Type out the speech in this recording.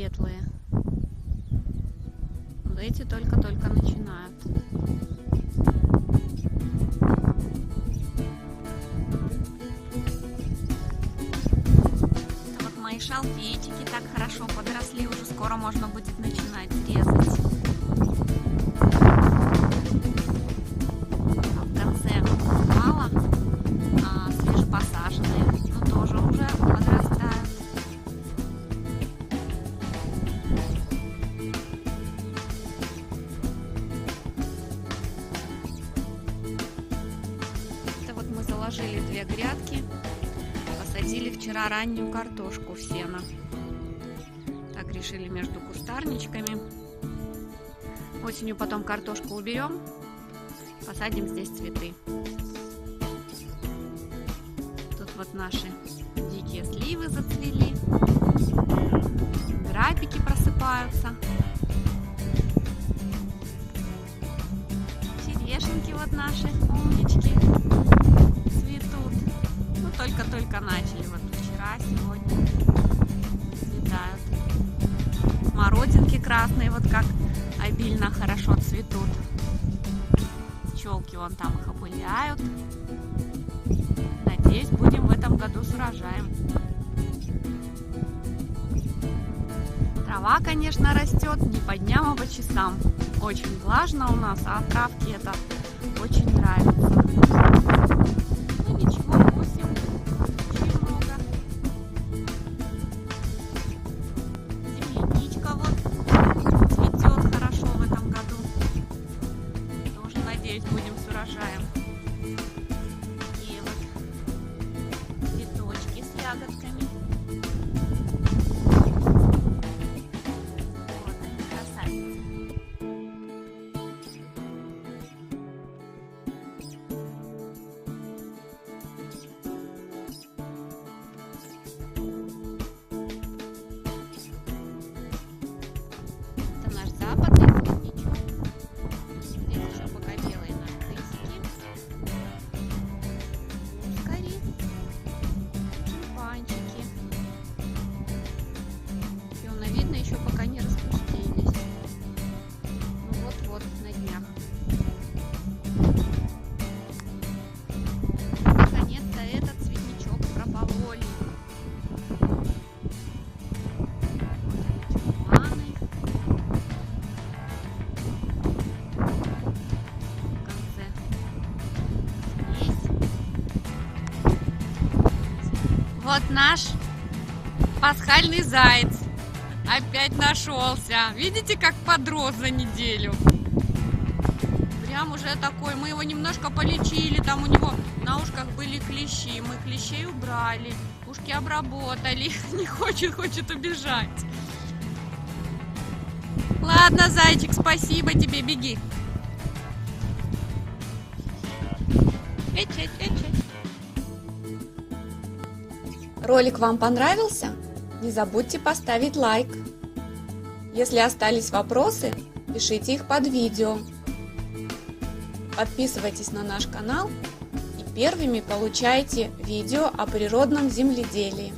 светлые. Вот эти только-только начинают. Это вот мои шалфейчики так хорошо подросли, уже скоро можно будет начинать резать. А в конце мало, свежепосаженные, но тоже уже подрастают. Это вот мы заложили 2 грядки, посадили вчера раннюю картошку в сено. Так решили между кустарничками. Осенью потом картошку уберем, посадим здесь цветы. Тут вот наши дикие сливы зацвели, грапики просыпаются, черешеньки вот наши умнички цветут. Ну только-только начали, вот вчера, сегодня цветают. Смородинки красные вот как обильно хорошо цветут. Пчелки вон там их опыляют. Надеюсь, будем в этом году с урожаем. Трава, конечно, растет не по дням, а по часам. Очень влажно у нас, а травке это очень нравится. Ну ничего, косим. Очень много. Земляничка вот цветет хорошо в этом году. Тоже, надеюсь, будем с урожаем. Такие вот цветочки с ягодками. Вот они, красавицы. Это наш западный цветничок. Здесь еще пока белые нарцисики, мускари, тюльпанчики. Видно, еще пока не распустились. Ну вот-вот, на днях. Наконец-то этот цветничок пропололи. Тюльпаны. В конце здесь. Вот наш пасхальный заяц. Опять нашелся. Видите, как подрос за неделю? Прям уже такой. Мы его немножко полечили. Там у него на ушках были клещи. Мы клещей убрали. Ушки обработали. Не хочет убежать. Ладно, зайчик, спасибо тебе. Беги. Ролик вам понравился? Не забудьте поставить лайк. Если остались вопросы, пишите их под видео. Подписывайтесь на наш канал и первыми получайте видео о природном земледелии.